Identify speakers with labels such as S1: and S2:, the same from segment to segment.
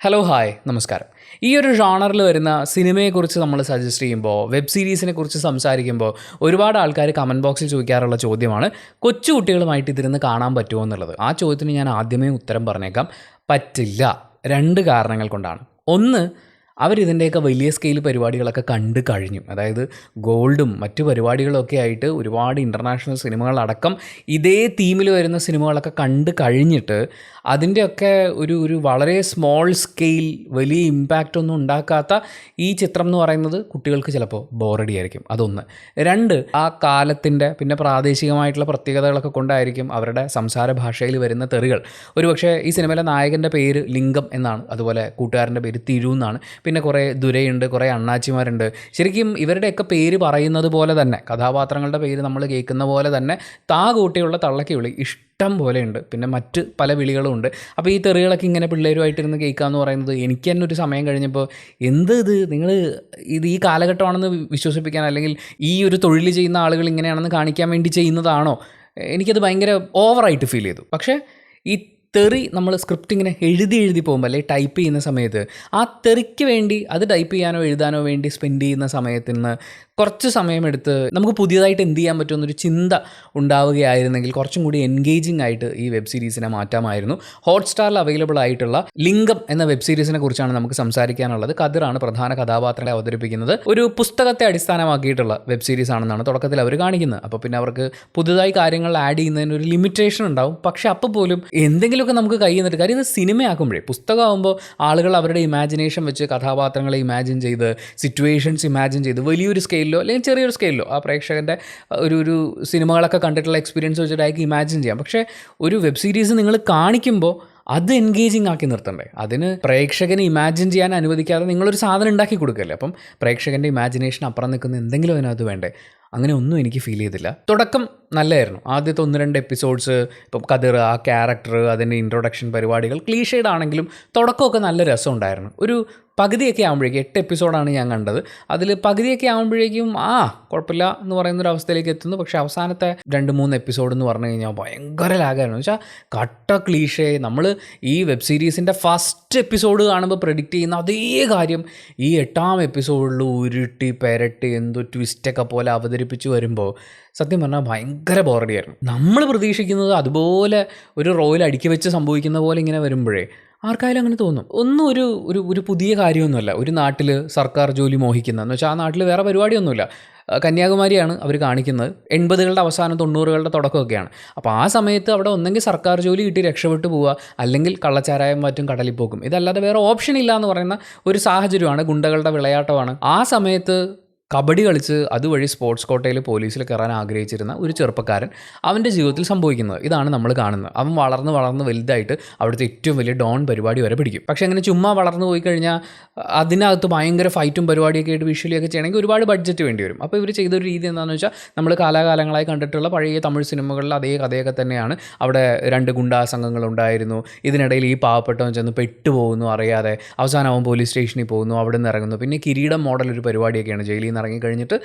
S1: Hello hi നമസ്കാരം. ഈ ഒരു ജോണറിൽ വരുന്ന സിനിമയെക്കുറിച്ച് നമ്മൾ സജസ്റ്റ് ചെയ്യുമ്പോൾ, വെബ് സീരീസിനെ കുറിച്ച് സംസാരിക്കുമ്പോൾ ഒരുപാട് ആൾക്കാർ കമൻറ്റ് ബോക്സിൽ ചോദിക്കാറുള്ള ചോദ്യമാണ് കൊച്ചു കുട്ടികളുമായിട്ട് ഇതിരുന്ന് കാണാൻ പറ്റുമോ എന്നുള്ളത്. ആ ചോദ്യത്തിന് ഞാൻ ആദ്യമേ ഉത്തരം പറഞ്ഞേക്കാം, പറ്റില്ല. 2 കാരണങ്ങൾ കൊണ്ടാണ്. ഒന്ന്, അവരിതിൻ്റെയൊക്കെ വലിയ സ്കെയിൽ പരിപാടികളൊക്കെ കണ്ടു കഴിഞ്ഞു. അതായത് ഗോൾഡും മറ്റു പരിപാടികളൊക്കെ ആയിട്ട് ഒരുപാട് ഇൻ്റർനാഷണൽ സിനിമകളടക്കം ഇതേ തീമിൽ വരുന്ന സിനിമകളൊക്കെ കണ്ടു കഴിഞ്ഞിട്ട് അതിൻ്റെയൊക്കെ ഒരു വളരെ സ്മോൾ സ്കെയിൽ വലിയ ഇമ്പാക്റ്റ് ഒന്നും ഉണ്ടാക്കാത്ത ഈ ചിത്രം എന്ന് പറയുന്നത് കുട്ടികൾക്ക് ചിലപ്പോൾ ബോറടി ആയിരിക്കും. അതൊന്ന്. 2, ആ കാലത്തിൻ്റെ പിന്നെ പ്രാദേശികമായിട്ടുള്ള പ്രത്യേകതകളൊക്കെ കൊണ്ടായിരിക്കും അവരുടെ സംസാര ഭാഷയിൽ വരുന്ന തെറികൾ. ഒരുപക്ഷെ ഈ സിനിമയിലെ നായകൻ്റെ പേര് ലിംഗം എന്നാണ്, അതുപോലെ കൂട്ടുകാരൻ്റെ പേര് തിരു എന്നാണ്, പിന്നെ കുറേ ദുരയുണ്ട്, കുറേ അണ്ണാച്ചിമാരുണ്ട്. ശരിക്കും ഇവരുടെയൊക്കെ പേര് പറയുന്നത് പോലെ തന്നെ, കഥാപാത്രങ്ങളുടെ പേര് നമ്മൾ കേൾക്കുന്ന പോലെ തന്നെ കൂട്ടിയുള്ള തള്ളക്കി വിളി ഇഷ്ടം പോലെയുണ്ട്. പിന്നെ മറ്റ് പല വിളികളും ഉണ്ട്. അപ്പോൾ ഈ തെറികളൊക്കെ ഇങ്ങനെ പിള്ളേരുമായിട്ടിരുന്ന് കേൾക്കുക എന്ന് പറയുന്നത് എനിക്ക് തന്നെ ഒരു സമയം കഴിഞ്ഞപ്പോൾ ഇത് നിങ്ങൾ ഈ കാലഘട്ടമാണെന്ന് വിശ്വസിപ്പിക്കാൻ, അല്ലെങ്കിൽ ഈ ഒരു തൊഴിൽ ചെയ്യുന്ന ആളുകൾ ഇങ്ങനെയാണെന്ന് കാണിക്കാൻ വേണ്ടി ചെയ്യുന്നതാണോ, എനിക്കത് ഭയങ്കര ഓവറായിട്ട് ഫീൽ ചെയ്തു. പക്ഷേ ഈ തെറി നമ്മൾ സ്ക്രിപ്റ്റ് ഇങ്ങനെ എഴുതി പോകുമ്പോൾ, അല്ലെങ്കിൽ ടൈപ്പ് ചെയ്യുന്ന സമയത്ത് ആ തെറിക്ക് വേണ്ടി അത് ടൈപ്പ് ചെയ്യാനോ എഴുതാനോ വേണ്ടി സ്പെൻഡ് ചെയ്യുന്ന സമയത്തിൽ നിന്ന് കുറച്ച് സമയമെടുത്ത് നമുക്ക് പുതിയതായിട്ട് എന്ത് ചെയ്യാൻ പറ്റുമെന്നൊരു ചിന്ത ഉണ്ടാവുകയായിരുന്നെങ്കിൽ കുറച്ചും കൂടി എൻഗേജിങ് ആയിട്ട് ഈ വെബ് സീരീസിനെ മാറ്റാമായിരുന്നു. ഹോട്ട്സ്റ്റാറിൽ അവൈലബിൾ ആയിട്ടുള്ള ലിംഗം എന്ന വെബ് സീരീസിനെ കുറിച്ചാണ് നമുക്ക് സംസാരിക്കാനുള്ളത്. കതിറാണ് പ്രധാന കഥാപാത്രങ്ങളെ അവതരിപ്പിക്കുന്നത്. ഒരു പുസ്തകത്തെ അടിസ്ഥാനമാക്കിയിട്ടുള്ള വെബ് സീരീസ് ആണെന്നാണ് തുടക്കത്തിൽ അവർ കാണിക്കുന്നത്. അപ്പോൾ പിന്നെ അവർക്ക് പുതുതായി കാര്യങ്ങൾ ആഡ് ചെയ്യുന്നതിന് ഒരു ലിമിറ്റേഷൻ ഉണ്ടാവും. പക്ഷേ അപ്പോൾ പോലും എന്തെങ്കിലുമൊക്കെ നമുക്ക് കയ്യിൽ നിന്നിട്ട്, കാര്യം ഇത് സിനിമയാക്കുമ്പോഴേ, പുസ്തകമാകുമ്പോൾ ആളുകൾ അവരുടെ ഇമാജിനേഷൻ വെച്ച് കഥാപാത്രങ്ങളെ ഇമാജിൻ ചെയ്ത്, സിറ്റുവേഷൻസ് ഇമാജിൻ ചെയ്ത് വലിയൊരു സ്കെയിലോ അല്ലെങ്കിൽ ചെറിയൊരു സ്കെയിലോ ആ പ്രേക്ഷകൻ്റെ ഒരു സിനിമകളൊക്കെ കണ്ടിട്ടുള്ള എക്സ്പീരിയൻസ് വെച്ചിട്ടായിരിക്കും ഇമാജിൻ ചെയ്യാം. പക്ഷേ ഒരു വെബ് സീരീസ് നിങ്ങൾ കാണിക്കുമ്പോൾ അത് എൻഗേജിങ് ആക്കി നിർത്തണ്ടേ? അതിന് പ്രേക്ഷകനെ ഇമാജിൻ ചെയ്യാൻ അനുവദിക്കാതെ നിങ്ങളൊരു സാധനം ഉണ്ടാക്കി കൊടുക്കല്ലേ. അപ്പം പ്രേക്ഷകൻ്റെ ഇമാജിനേഷൻ അപ്പുറം നിൽക്കുന്ന എന്തെങ്കിലും അതിനകത്ത് വേണ്ടേ? അങ്ങനെ ഒന്നും എനിക്ക് ഫീൽ ചെയ്തില്ല. തുടക്കം നല്ലതായിരുന്നു. ആദ്യത്തെ 1-2 എപ്പിസോഡ്സ്, ഇപ്പം കതിർ, ആ ക്യാരക്ടർ, അതിൻ്റെ ഇൻട്രൊഡക്ഷൻ പരിപാടികൾ ക്ലീഷേഡ് ആണെങ്കിലും തുടക്കമൊക്കെ നല്ല രസമുണ്ടായിരുന്നു. ഒരു പകുതിയൊക്കെ ആകുമ്പോഴേക്കും, 8 എപ്പിസോഡാണ് ഞാൻ കണ്ടത്, അതിൽ പകുതിയൊക്കെ ആകുമ്പോഴേക്കും കുഴപ്പമില്ല എന്ന് പറയുന്നൊരു അവസ്ഥയിലേക്ക് എത്തുന്നു. പക്ഷേ അവസാനത്തെ 2-3 എപ്പിസോഡ് എന്ന് പറഞ്ഞു കഴിഞ്ഞാൽ ഭയങ്കര ലാഗായിരുന്നു. വെച്ചാൽ കട്ട ക്ലീഷേ. നമ്മൾ ഈ വെബ് സീരീസിൻ്റെ ഫസ്റ്റ് എപ്പിസോഡ് കാണുമ്പോൾ പ്രെഡിക്റ്റ് ചെയ്യുന്ന അതേ കാര്യം ഈ 8ാം എപ്പിസോഡിൽ ഉരുട്ടി പെരട്ടി എന്തോ ട്വിസ്റ്റൊക്കെ പോലെ അവതരിപ്പിച്ച് വരുമ്പോൾ സത്യം പറഞ്ഞാൽ ഭയങ്കര ബോറടിയായിരുന്നു. നമ്മൾ പ്രതീക്ഷിക്കുന്നത് അതുപോലെ ഒരു റോയിൽ അടുക്കി വെച്ച് സംഭവിക്കുന്ന പോലെ ഇങ്ങനെ വരുമ്പോഴേ ആർക്കായാലും അങ്ങനെ തോന്നും. ഒന്നും ഒരു പുതിയ കാര്യമൊന്നുമല്ല. ഒരു നാട്ടിൽ സർക്കാർ ജോലി മോഹിക്കുന്ന, എന്ന് വെച്ചാൽ ആ നാട്ടിൽ വേറെ പരിപാടിയൊന്നുമില്ല. കന്യാകുമാരിയാണ് അവർ കാണിക്കുന്നത്. 80കളുടെ അവസാനം 90കളുടെ തുടക്കമൊക്കെയാണ്. അപ്പോൾ ആ സമയത്ത് അവിടെ ഒന്നെങ്കിൽ സർക്കാർ ജോലി കിട്ടി രക്ഷപ്പെട്ടു പോവുക, അല്ലെങ്കിൽ കള്ളച്ചാരായം മറ്റും കടലിൽ പോകും. ഇതല്ലാതെ വേറെ ഓപ്ഷൻ ഇല്ല എന്ന് പറയുന്ന ഒരു സാഹചര്യമാണ്. ഗുണ്ടകളുടെ വിളയാട്ടമാണ്. ആ സമയത്ത് കബഡി കളിച്ച് അതുവഴി സ്പോർട്സ് കോട്ടയിൽ പോലീസിൽ കയറാൻ ആഗ്രഹിച്ചിരുന്ന ഒരു ചെറുപ്പക്കാരൻ, അവൻ്റെ ജീവിതത്തിൽ സംഭവിക്കുന്നത് ഇതാണ് നമ്മൾ കാണുന്നത്. അവൻ വളർന്ന് വലുതായിട്ട് അവിടുത്തെ ഏറ്റവും വലിയ ഡോൺ പരിപാടി വരെ പിടിക്കും. പക്ഷേ അങ്ങനെ ചുമ്മാ വളർന്നു പോയി കഴിഞ്ഞാൽ അതിനകത്ത് ഭയങ്കര ഫൈറ്റും പരിപാടിയൊക്കെ ആയിട്ട് വിഷ്വലിയൊക്കെ ചെയ്യണമെങ്കിൽ ഒരുപാട് ബഡ്ജറ്റ് വേണ്ടി വരും. അപ്പോൾ ഇവർ ചെയ്തൊരു രീതി എന്താണെന്ന് വെച്ചാൽ, നമ്മൾ കാലാകാലങ്ങളായി കണ്ടിട്ടുള്ള പഴയ തമിഴ് സിനിമകളിൽ അതേ കഥയൊക്കെ തന്നെയാണ്. അവിടെ 2 ഗുണ്ടാ സംഘങ്ങളുണ്ടായിരുന്നു. ഇതിനിടയിൽ ഈ പാവപ്പെട്ടവൻ ചെന്ന് പെട്ടുപോകുന്നു അറിയാതെ. അവസാനം അവൻ പോലീസ് സ്റ്റേഷനിൽ പോകുന്നു, അവിടെ നിന്ന് ഇറങ്ങുന്നു. പിന്നെ കിരീടം മോഡൽ ഒരു പരിപാടിയൊക്കെയാണ്. ജയിലിൽ ഇറങ്ങിക്കഴിഞ്ഞിട്ട്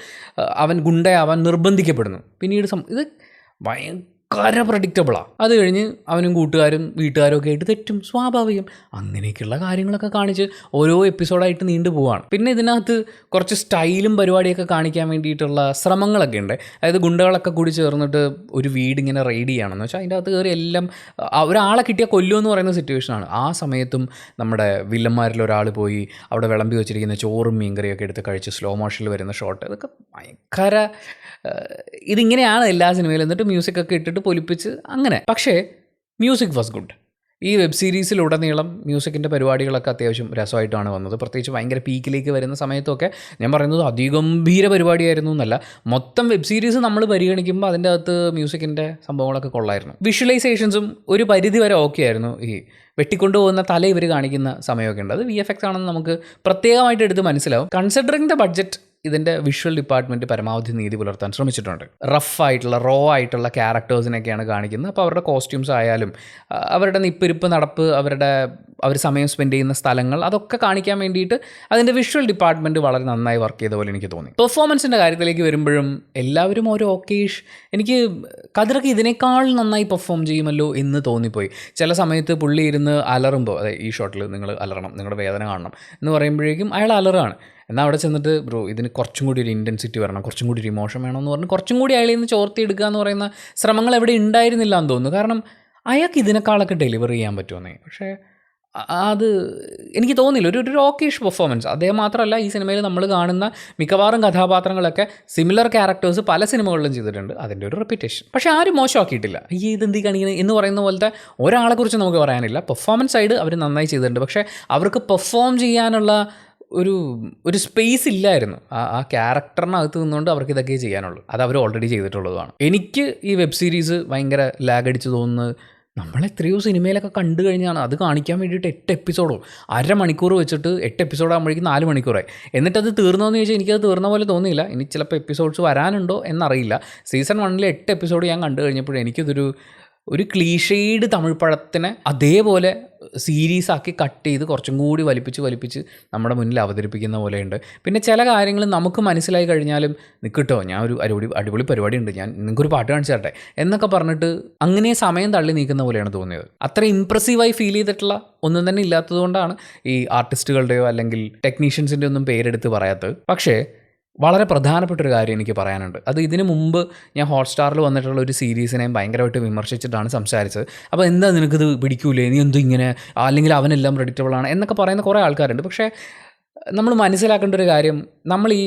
S1: അവൻ ഗുണ്ടയാവാൻ നിർബന്ധിക്കപ്പെടുന്നു. പിന്നീട് ഇത് ഭയങ്കര പ്രഡിക്റ്റബിളാണ്. അത് കഴിഞ്ഞ് അവനും കൂട്ടുകാരും വീട്ടുകാരും ഒക്കെ ആയിട്ട് തെറ്റും, സ്വാഭാവികം. അങ്ങനെയൊക്കെയുള്ള കാര്യങ്ങളൊക്കെ കാണിച്ച് ഓരോ എപ്പിസോഡായിട്ട് നീണ്ടു പോവുകയാണ്. പിന്നെ ഇതിനകത്ത് കുറച്ച് സ്റ്റൈലും പരിപാടിയൊക്കെ കാണിക്കാൻ വേണ്ടിയിട്ടുള്ള ശ്രമങ്ങളൊക്കെ ഉണ്ട്. അതായത് ഗുണ്ടകളൊക്കെ കൂടി ചേർന്നിട്ട് ഒരു വീട് ഇങ്ങനെ റെയ്ഡ് ചെയ്യുകയാണെന്ന് വെച്ചാൽ അതിൻ്റെ അകത്ത് കയറി എല്ലാം ഒരാളെ കിട്ടിയ കൊല്ലുമെന്ന് പറയുന്ന സിറ്റുവേഷനാണ്. ആ സമയത്തും നമ്മുടെ വില്ലന്മാരിൽ ഒരാൾ പോയി അവിടെ വിളമ്പി വെച്ചിരിക്കുന്ന ചോറും മീൻകറിയൊക്കെ എടുത്ത് കഴിച്ച് സ്ലോ മോഷനിൽ വരുന്ന ഷോട്ട്, ഇതൊക്കെ ഭയങ്കര ഇതിങ്ങനെയാണ് എല്ലാ സിനിമയിലും. എന്നിട്ട് മ്യൂസിക്കൊക്കെ ഇട്ടിട്ട് പൊലിപ്പിച്ച് അങ്ങനെ. പക്ഷേ മ്യൂസിക് വാസ് ഗുഡ്. ഈ വെബ് സീരീസിലുടനീളം മ്യൂസിക്കിൻ്റെ പരിപാടികളൊക്കെ അത്യാവശ്യം രസമായിട്ടാണ് വന്നത്. പ്രത്യേകിച്ച് ഭയങ്കര പീക്കിലേക്ക് വരുന്ന സമയത്തൊക്കെ ഞാൻ പറയുന്നത് അതിഗംഭീര പരിപാടിയായിരുന്നു എന്നല്ല, മൊത്തം വെബ് സീരീസ് നമ്മൾ പരിഗണിക്കുമ്പോൾ അതിൻ്റെ അകത്ത് മ്യൂസിക്കിൻ്റെ സംഭവങ്ങളൊക്കെ കൊള്ളായിരുന്നു. വിഷ്വലൈസേഷൻസും ഒരു പരിധി വരെ ഓക്കെ ആയിരുന്നു. ഈ വെട്ടിക്കൊണ്ടു പോകുന്ന തല ഇവർ കാണിക്കുന്ന സമയമൊക്കെ ഉണ്ട്. അത് VFX ആണെന്ന് നമുക്ക് പ്രത്യേകമായിട്ട് എടുത്ത് മനസ്സിലാവും. കൺസിഡറിങ് ദ ബഡ്ജറ്റ് ഇതിൻ്റെ വിഷ്വൽ ഡിപ്പാർട്ട്മെൻറ്റ് പരമാവധി നീതി പുലർത്താൻ ശ്രമിച്ചിട്ടുണ്ട്. റഫായിട്ടുള്ള റോ ആയിട്ടുള്ള ക്യാരക്ടേഴ്സിനൊക്കെയാണ് കാണിക്കുന്നത്. അപ്പോൾ അവരുടെ കോസ്റ്റ്യൂംസ് ആയാലും അവരുടെ നിപ്പിരിപ്പ് നടപ്പ്, അവർ സമയം സ്പെൻഡ് ചെയ്യുന്ന സ്ഥലങ്ങൾ, അതൊക്കെ കാണിക്കാൻ വേണ്ടിയിട്ട് അതിൻ്റെ വിഷ്വൽ ഡിപ്പാർട്ട്മെൻറ്റ് വളരെ നന്നായി വർക്ക് ചെയ്ത പോലെ എനിക്ക് തോന്നി. പെർഫോമൻസിൻ്റെ കാര്യത്തിലേക്ക് വരുമ്പോഴും എല്ലാവരും ഓരോ ഓക്കേഷ്, എനിക്ക് കതിരൊക്കെ ഇതിനേക്കാൾ നന്നായി പെർഫോം ചെയ്യുമല്ലോ എന്ന് തോന്നിപ്പോയി. ചില സമയത്ത് പുള്ളി ഇരുന്ന് അലറുമ്പോൾ, അതെ ഈ ഷോട്ടിൽ നിങ്ങൾ അലറണം, നിങ്ങളുടെ വേദന കാണണം എന്ന് പറയുമ്പോഴേക്കും അയാൾ അലറാണ്. എന്നാൽ അവിടെ ചെന്നിട്ട് ബ്രോ ഇതിന് കുറച്ചും കൂടി ഒരു ഇൻറ്റൻസിറ്റി വരണം, കുറച്ചും കൂടി ഒരു ഇമോഷൻ വേണമെന്ന് പറഞ്ഞ് കുറച്ചും കൂടി അയാളിൽ നിന്ന് ചോർത്തിയെടുക്കുക എന്ന് പറയുന്ന ശ്രമങ്ങൾ എവിടെ ഉണ്ടായിരുന്നില്ല എന്ന് തോന്നുന്നു. കാരണം അയാൾക്ക് ഇതിനേക്കാളൊക്കെ ഡെലിവർ ചെയ്യാൻ പറ്റുമെന്നേ. പക്ഷേ അത് എനിക്ക് തോന്നില്ല. ഒരു ഓക്കേഷ് പെർഫോമൻസ്. അദ്ദേഹം മാത്രമല്ല, ഈ സിനിമയിൽ നമ്മൾ കാണുന്ന മിക്കവാറും കഥാപാത്രങ്ങളൊക്കെ സിമിലർ ക്യാരക്ടേഴ്സ് പല സിനിമകളിലും ചെയ്തിട്ടുണ്ട്. അതിൻ്റെ ഒരു റെപ്യൂട്ടേഷൻ. പക്ഷേ ആരും മോശമാക്കിയിട്ടില്ല. ഈ ഇതെന്തി കാണിക്കുന്നത് എന്ന് പറയുന്ന പോലത്തെ ഒരാളെക്കുറിച്ച് നമുക്ക് പറയാനില്ല. പെർഫോമൻസ് സൈഡ് അവർ നന്നായി ചെയ്തിട്ടുണ്ട്. പക്ഷേ അവർക്ക് പെർഫോം ചെയ്യാനുള്ള ഒരു സ്പേസ് ഇല്ലായിരുന്നു. ആ ക്യാരക്ടറിനകത്ത് നിന്നുകൊണ്ട് അവർക്ക് ഇതൊക്കെ ചെയ്യാനുള്ളൂ. അത് അവർ ഓൾറെഡി ചെയ്തിട്ടുള്ളതാണ്. എനിക്ക് ഈ വെബ് സീരീസ് ഭയങ്കര ലാഗ് അടിച്ച് തോന്നുന്നത്, നമ്മളെത്രയോ സിനിമയിലൊക്കെ കണ്ടു കഴിഞ്ഞാണ് അത് കാണിക്കാൻ വേണ്ടിയിട്ട് 8 എപ്പിസോഡോ 1/2 മണിക്കൂർ വെച്ചിട്ട് 8 എപ്പിസോഡാകുമ്പോഴേക്കും 4 മണിക്കൂറായി. എന്നിട്ടത് തീർന്നോന്ന് ചോദിച്ചാൽ എനിക്കത് തീർന്ന പോലെ തോന്നിയില്ല. ഇനി ചിലപ്പോൾ എപ്പിസോഡ്സ് വരാനുണ്ടോ എന്നറിയില്ല. സീസൺ 1 8 എപ്പിസോഡ് ഞാൻ കണ്ടു കഴിഞ്ഞപ്പോൾ എനിക്കതൊരു ക്ലീഷേഡ് തമിഴ് പഴത്തിനെ അതേപോലെ സീരീസാക്കി കട്ട് ചെയ്ത് കുറച്ചും കൂടി വലിപ്പിച്ച് നമ്മുടെ മുന്നിൽ അവതരിപ്പിക്കുന്ന പോലെയുണ്ട്. പിന്നെ ചില കാര്യങ്ങൾ നമുക്ക് മനസ്സിലായി കഴിഞ്ഞാലും നിൽക്കട്ടോ, ഞാൻ ഒരു അടിപൊളി പരിപാടി ഉണ്ട്, ഞാൻ നിങ്ങൾക്കൊരു പാട്ട് കാണിച്ചു തരട്ടെ എന്നൊക്കെ പറഞ്ഞിട്ട് അങ്ങനെ സമയം തള്ളി നീക്കുന്ന പോലെയാണ് തോന്നിയത്. അത്ര ഇംപ്രസീവായി ഫീൽ ചെയ്തിട്ടുള്ള ഒന്നും തന്നെ ഇല്ലാത്തതുകൊണ്ടാണ് ഈ ആർട്ടിസ്റ്റുകളുടെയോ അല്ലെങ്കിൽ ടെക്നീഷ്യൻസിൻ്റെ ഒന്നും പേരെടുത്ത് പറയാത്തത്. പക്ഷേ വളരെ പ്രധാനപ്പെട്ടൊരു കാര്യം എനിക്ക് പറയാനുണ്ട്. അത് ഇതിനു മുമ്പ് ഞാൻ ഹോട്ട്സ്റ്റാറിൽ വന്നിട്ടുള്ള ഒരു സീരീസിനെയും ഭയങ്കരമായിട്ട് വിമർശിച്ചിട്ടാണ് സംസാരിച്ചത്. അപ്പോൾ എന്താ നിനക്കിത് പിടിക്കൂലേ, നീ എന്തും ഇങ്ങനെ, അല്ലെങ്കിൽ അവനെല്ലാം പ്രെഡിക്റ്റബിളാണ് എന്നൊക്കെ പറയുന്ന കുറേ ആൾക്കാരുണ്ട്. പക്ഷേ നമ്മൾ മനസ്സിലാക്കേണ്ട ഒരു കാര്യം, നമ്മൾ ഈ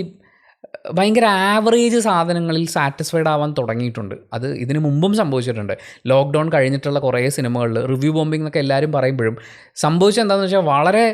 S1: ഭയങ്കര ആവറേജ് സാധനങ്ങളിൽ സാറ്റിസ്ഫൈഡ് ആവാൻ തുടങ്ങിയിട്ടുണ്ട്. അത് ഇതിനു മുമ്പും സംഭവിച്ചിട്ടുണ്ട്. ലോക്ക്ഡൗൺ കഴിഞ്ഞിട്ടുള്ള കുറേ സിനിമകളിൽ റിവ്യൂ ബോംബിംഗ് എന്നൊക്കെ എല്ലാവരും പറയുമ്പോഴും സംഭവിച്ചത് എന്താണെന്ന് വെച്ചാൽ, വളരെ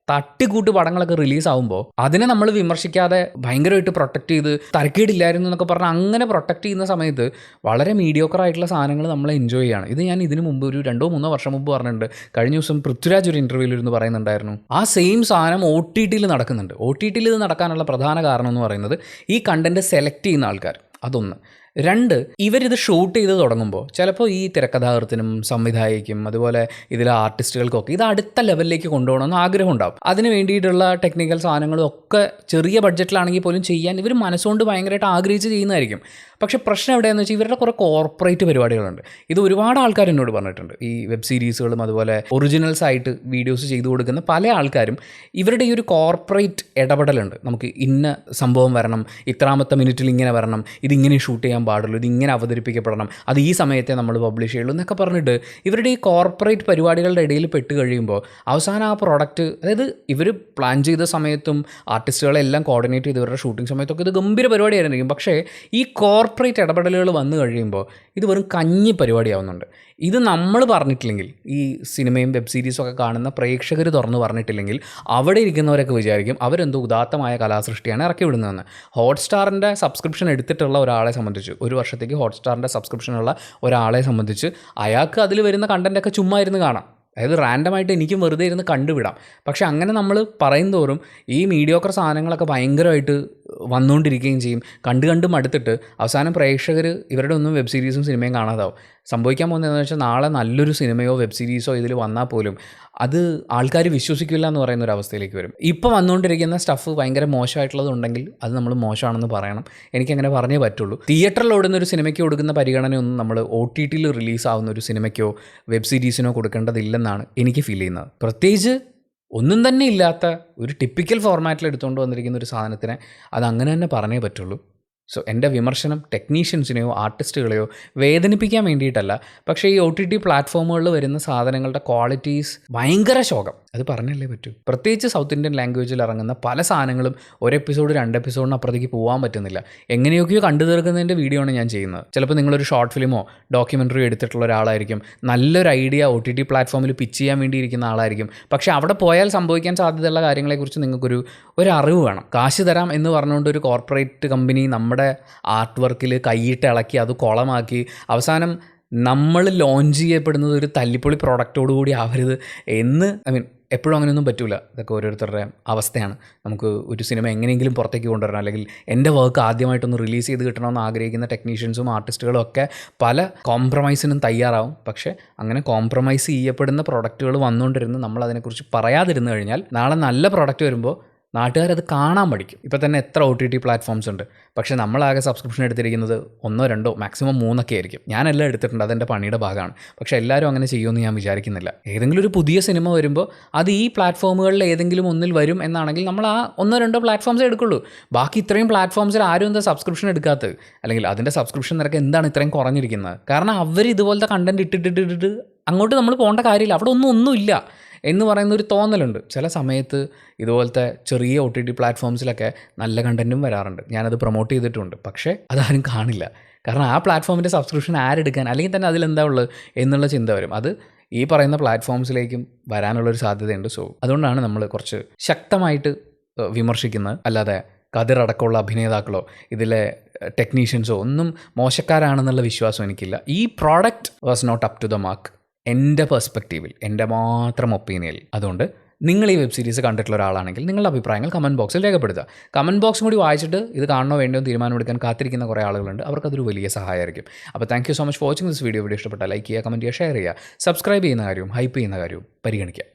S1: തട്ടിക്കൂട്ട് പടങ്ങളൊക്കെ റിലീസാവുമ്പോൾ അതിനെ നമ്മൾ വിമർശിക്കാതെ ഭയങ്കരമായിട്ട് പ്രൊട്ടക്റ്റ് ചെയ്ത് തരക്കേടില്ലായിരുന്നു എന്നൊക്കെ പറഞ്ഞാൽ അങ്ങനെ പ്രൊട്ടക്റ്റ് ചെയ്യുന്ന സമയത്ത് വളരെ മീഡിയോക്കറായിട്ടുള്ള സാധനങ്ങൾ നമ്മൾ എൻജോയ് ചെയ്യാണ്. ഇത് ഞാൻ ഇതിനു മുമ്പ് ഒരു 2-3 വർഷം മുമ്പ് പറഞ്ഞിട്ടുണ്ട്. കഴിഞ്ഞ ദിവസം പൃഥ്വിരാജ് ഒരു ഇൻ്റർവ്യൂവിൽ ഇരുന്ന് പറയുന്നുണ്ടായിരുന്നു, ആ സെയിം സാധനം OTTയിൽ നടക്കുന്നുണ്ട്. OTTയിൽ ഇത് നടക്കാനുള്ള പ്രധാന കാരണം എന്ന് പറയുന്നത് ഈ കണ്ടൻറ്റ് സെലക്ട് ചെയ്യുന്ന ആൾക്കാർ. അതൊന്ന്. 2, ഇവരിത് ഷൂട്ട് ചെയ്ത് തുടങ്ങുമ്പോൾ ചിലപ്പോൾ ഈ തിരക്കഥാകൃത്തിനും സംവിധായകനും അതുപോലെ ഇതിലെ ആർട്ടിസ്റ്റുകൾക്കൊക്കെ ഇത് അടുത്ത ലെവലിലേക്ക് കൊണ്ടുപോകണമെന്ന് ആഗ്രഹം ഉണ്ടാവും. അതിന് വേണ്ടിയിട്ടുള്ള ടെക്നിക്കൽ സാധനങ്ങളും ഒക്കെ ചെറിയ ബഡ്ജറ്റിലാണെങ്കിൽ പോലും ചെയ്യാൻ ഇവർ മനസ്സുകൊണ്ട് ഭയങ്കരമായിട്ട് ആഗ്രഹിച്ച് ചെയ്യുന്നതായിരിക്കും. പക്ഷേ പ്രശ്നം എവിടെയാണെന്ന് വെച്ചാൽ ഇവരുടെ കുറേ കോർപ്പറേറ്റ് പരിപാടികളുണ്ട്. ഇത് ഒരുപാട് ആൾക്കാർ എന്നോട് പറഞ്ഞിട്ടുണ്ട്. ഈ വെബ് സീരീസുകളും അതുപോലെ ഒറിജിനൽസ് ആയിട്ട് വീഡിയോസ് ചെയ്തു കൊടുക്കുന്ന പല ആൾക്കാരും ഇവരുടെ ഈ ഒരു കോർപ്പറേറ്റ് ഇടപെടലുണ്ട്. നമുക്ക് ഇന്ന സംഭവം വരണം, ഇത്രാമത്തെ മിനിറ്റിൽ ഇങ്ങനെ വരണം, ഇതിങ്ങനെ ഷൂട്ട് ചെയ്യാൻ പാടുള്ളൂ, ഇതിങ്ങനെ അവതരിപ്പിക്കപ്പെടണം, അത് ഈ സമയത്തെ നമ്മൾ പബ്ലിഷ് ചെയ്യുള്ളൂ എന്നൊക്കെ പറഞ്ഞിട്ട് ഇവരുടെ ഈ കോർപ്പറേറ്റ് പരിപാടികളുടെ ഇടയിൽ പെട്ട് കഴിയുമ്പോൾ അവസാനം ആ പ്രോഡക്റ്റ്, അതായത് ഇവർ പ്ലാൻ ചെയ്ത സമയത്തും ആർട്ടിസ്റ്റുകളെല്ലാം കോർഡിനേറ്റ് ചെയ്ത് ഇവരുടെ ഷൂട്ടിംഗ് സമയത്തൊക്കെ ഇത് ഗംഭീര പരിപാടിയായിരിക്കും. പക്ഷേ ഈ കോർപ്പറേറ്റ് ഇടപെടലുകൾ വന്നു കഴിയുമ്പോൾ ഇത് വെറും കഞ്ഞി പരിപാടിയാവുന്നുണ്ട്. ഇത് നമ്മൾ പറഞ്ഞിട്ടില്ലെങ്കിൽ, ഈ സിനിമയും വെബ് സീരീസും ഒക്കെ കാണുന്ന പ്രേക്ഷകർ തുറന്ന് പറഞ്ഞിട്ടില്ലെങ്കിൽ അവിടെ ഇരിക്കുന്നവരൊക്കെ വിചാരിക്കും അവരെന്തോ ഉദാത്തമായ കലാസൃഷ്ടിയാണ് ഇറക്കി വിടുന്നതെന്ന്. ഹോട്ട്സ്റ്റാറിൻ്റെ സബ്സ്ക്രിപ്ഷൻ എടുത്തിട്ടുള്ള ഒരാളെ സംബന്ധിച്ച്, 1 വർഷത്തേക്ക് ഹോട്ട്സ്റ്റാറിൻ്റെ സബ്സ്ക്രിപ്ഷനുള്ള ഒരാളെ സംബന്ധിച്ച് അയാൾക്ക് അതിൽ വരുന്ന കണ്ടൻറ്റൊക്കെ ചുമ്മാ ഇരുന്ന് കാണാം. അതായത് റാൻഡമായിട്ട് എനിക്കും വെറുതെ ഇരുന്ന് കണ്ടുവിടാം. പക്ഷേ അങ്ങനെ നമ്മൾ പറയും തോറും ഈ മീഡിയോക്കർ സാധനങ്ങളൊക്കെ ഭയങ്കരമായിട്ട് വന്നുകൊണ്ടിരിക്കുകയും ചെയ്യും. കണ്ട് മടുത്തിട്ട് അവസാനം പ്രേക്ഷകർ ഇവരുടെ ഒന്നും വെബ് സീരീസും സിനിമയും കാണാതാവും. സംഭവിക്കാൻ പോകുന്നതെന്ന് വെച്ചാൽ നാളെ നല്ലൊരു സിനിമയോ വെബ് സീരീസോ ഇതിൽ വന്നാൽ പോലും അത് ആൾക്കാർ വിശ്വസിക്കില്ല എന്ന് പറയുന്ന ഒരു അവസ്ഥയിലേക്ക് വരും. ഇപ്പോൾ വന്നുകൊണ്ടിരിക്കുന്ന സ്റ്റഫ് ഭയങ്കര മോശമായിട്ടുള്ളതുണ്ടെങ്കിൽ അത് നമ്മൾ മോശമാണെന്ന് പറയണം. എനിക്കങ്ങനെ പറഞ്ഞേ പറ്റുള്ളൂ. തിയേറ്ററിൽ ഓടുന്ന ഒരു സിനിമയ്ക്ക് കൊടുക്കുന്ന പരിഗണനയൊന്നും നമ്മൾ OTTയിൽ റിലീസാവുന്ന ഒരു സിനിമയ്ക്കോ വെബ് സീരീസിനോ കൊടുക്കേണ്ടതില്ലെന്നാണ് എനിക്ക് ഫീൽ ചെയ്യുന്നത്. പ്രത്യേകിച്ച് ഒന്നും തന്നെ ഇല്ലാത്ത ഒരു ടിപ്പിക്കൽ ഫോർമാറ്റിൽ എടുത്തുകൊണ്ട് വന്നിരിക്കുന്ന ഒരു സാധനത്തിനെ അത് അങ്ങനെ തന്നെ പറഞ്ഞേ പറ്റുള്ളൂ. സോ എൻ്റെ വിമർശനം ടെക്നീഷ്യൻസിനെയോ ആർട്ടിസ്റ്റുകളെയോ വേദനിപ്പിക്കാൻ വേണ്ടിയിട്ടല്ല. പക്ഷേ ഈ OTT പ്ലാറ്റ്ഫോമുകളിൽ വരുന്ന സാധനങ്ങളുടെ ക്വാളിറ്റീസ് ഭയങ്കര ശോകം. അത് പറഞ്ഞല്ലേ പറ്റൂ. പ്രത്യേകിച്ച് സൗത്ത് ഇന്ത്യൻ ലാംഗ്വേജിൽ ഇറങ്ങുന്ന പല സാധനങ്ങളും 1 എപ്പിസോഡ് 2 എപ്പിസോഡിന് അപ്പുറത്തേക്ക് പോകാൻ പറ്റുന്നില്ല. എങ്ങനെയൊക്കെയോ കണ്ടു തീർക്കുന്നതിൻ്റെ വീഡിയോ ആണ് ഞാൻ ചെയ്യുന്നത്. ചിലപ്പോൾ നിങ്ങളൊരു ഷോർട്ട് ഫിലിമോ ഡോക്യുമെൻ്ററിയോ എടുത്തിട്ടുള്ള ഒരാളായിരിക്കും. നല്ലൊരു ഐഡിയ OTT പ്ലാറ്റ്ഫോമിൽ പിച്ച് ചെയ്യാൻ വേണ്ടിയിരിക്കുന്ന ആളായിരിക്കും. പക്ഷേ അവിടെ പോയാൽ സംഭവിക്കാൻ സാധ്യതയുള്ള കാര്യങ്ങളെക്കുറിച്ച് നിങ്ങൾക്കൊരു അറിവ് വേണം. കാശ് തരാം എന്ന് പറഞ്ഞുകൊണ്ട് ഒരു കോർപ്പറേറ്റ് കമ്പനി നമ്മുടെ ആർട്ട് വർക്കിൽ കൈയിട്ട് ഇളക്കി അത് കുളമാക്കി അവസാനം നമ്മൾ ലോഞ്ച് ചെയ്യപ്പെടുന്നത് ഒരു തല്ലിപ്പൊളി പ്രോഡക്റ്റോട് കൂടി ആവരുത് എന്ന് എപ്പോഴും അങ്ങനെയൊന്നും പറ്റില്ല. ഇതൊക്കെ ഓരോരുത്തരുടെ അവസ്ഥയാണ്. നമുക്ക് ഒരു സിനിമ എങ്ങനെയെങ്കിലും പുറത്തേക്ക് കൊണ്ടുവരണം, അല്ലെങ്കിൽ എൻ്റെ വർക്ക് ആദ്യമായിട്ടൊന്ന് റിലീസ് ചെയ്ത് കിട്ടണമെന്ന് ആഗ്രഹിക്കുന്ന ടെക്നീഷ്യൻസും ആർട്ടിസ്റ്റുകളും ഒക്കെ പല കോംപ്രമൈസിനും തയ്യാറാവും. പക്ഷേ അങ്ങനെ കോംപ്രമൈസ് ചെയ്യപ്പെടുന്ന പ്രൊഡക്റ്റുകൾ വന്നുകൊണ്ടിരുന്ന് നമ്മൾ അതിനെക്കുറിച്ച് പറയാതിരുന്നു കഴിഞ്ഞാൽ നാളെ നല്ല പ്രൊഡക്റ്റ് വരുമ്പോൾ നാട്ടുകാരത് കാണാൻ പഠിക്കും. ഇപ്പോൾ തന്നെ എത്ര OTT പ്ലാറ്റ്ഫോംസ് ഉണ്ട്, പക്ഷേ നമ്മളാകെ സബ്സ്ക്രിപ്ഷൻ എടുത്തിരിക്കുന്നത് 1, 2, മാക്സിമം 3 ആയിരിക്കും. ഞാനെല്ലാം എടുത്തിട്ടുണ്ട്, അതെൻ്റെ പണിയുടെ ഭാഗമാണ്. പക്ഷേ എല്ലാവരും അങ്ങനെ ചെയ്യുമെന്ന് ഞാൻ വിചാരിക്കുന്നില്ല. ഏതെങ്കിലും ഒരു പുതിയ സിനിമ വരുമ്പോൾ അത് ഈ പ്ലാറ്റ്ഫോമുകളിൽ ഏതെങ്കിലും ഒന്നിൽ വരും എന്നാണെങ്കിൽ നമ്മൾ ആ 1, 2 പ്ലാറ്റ്ഫോംസേ എടുക്കുള്ളൂ. ബാക്കി ഇത്രയും പ്ലാറ്റ്ഫോംസിൽ ആരും എന്താ സബ്സ്ക്രിപ്ഷൻ എടുക്കാത്തത്, അല്ലെങ്കിൽ അതിൻ്റെ സബ്സ്ക്രിപ്ഷൻ നിരക്ക് എന്താണ് ഇത്രയും കുറഞ്ഞിരിക്കുന്നത്? കാരണം അവർ ഇതുപോലത്തെ കണ്ടൻറ്റ് ഇട്ടിട്ട് അങ്ങോട്ട് നമ്മൾ പോകേണ്ട കാര്യമില്ല, അവിടെ ഒന്നുമില്ല എന്ന് പറയുന്നൊരു തോന്നലുണ്ട്. ചില സമയത്ത് ഇതുപോലത്തെ ചെറിയ OTT പ്ലാറ്റ്ഫോംസിലൊക്കെ നല്ല കണ്ടൻറ്റും വരാറുണ്ട്. ഞാനത് പ്രൊമോട്ട് ചെയ്തിട്ടുണ്ട്. പക്ഷേ അതാരും കാണില്ല. കാരണം ആ പ്ലാറ്റ്ഫോമിൻ്റെ സബ്സ്ക്രിപ്ഷൻ ആരെടുക്കാൻ, അല്ലെങ്കിൽ തന്നെ അതിലെന്താ ഉള്ളത് എന്നുള്ള ചിന്ത വരും. അത് ഈ പറയുന്ന പ്ലാറ്റ്ഫോംസിലേക്കും വരാനുള്ളൊരു സാധ്യതയുണ്ട്. സോ അതുകൊണ്ടാണ് നമ്മൾ കുറച്ച് ശക്തമായിട്ട് വിമർശിക്കുന്നത്. അല്ലാതെ കതിറടക്കമുള്ള അഭിനേതാക്കളോ ഇതിലെ ടെക്നീഷ്യൻസോ ഒന്നും മോശക്കാരാണെന്നുള്ള വിശ്വാസം എനിക്കില്ല. ഈ product was not up to the mark, എൻ്റെ പെർസ്പെക്റ്റീവിൽ, എൻ്റെ മാത്രം ഒപ്പീനിയനിൽ. അതുകൊണ്ട് നിങ്ങൾ ഈ വെബ് സീരീസ് കണ്ടിട്ടുള്ള ഒരാളാണെങ്കിൽ നിങ്ങളുടെ അഭിപ്രായങ്ങൾ കമൻറ്റ് ബോക്സിൽ രേഖപ്പെടുത്തുക. കമൻറ്റ് ബോക്സും കൂടി വായിച്ചിട്ട് ഇത് കാണണോ വേണ്ടോ തീരുമാനമെടുക്കാൻ കാത്തിരിക്കുന്ന കുറേ ആളുകളുണ്ട്. അവർക്കതൊരു വലിയ സഹായമായിരിക്കും. അപ്പോൾ thank you so much for watching this video. ഇഷ്ടപ്പെട്ടാൽ ലൈക്ക് ചെയ്യുക, കമൻറ്റ് ചെയ്യുക, ഷെയർ ചെയ്യുക, സബ്സ്ക്രൈബ് ചെയ്യുന്ന കാര്യവും ഹൈപ്പ് ചെയ്യുന്ന കാര്യവും പരിഗണിക്കുക.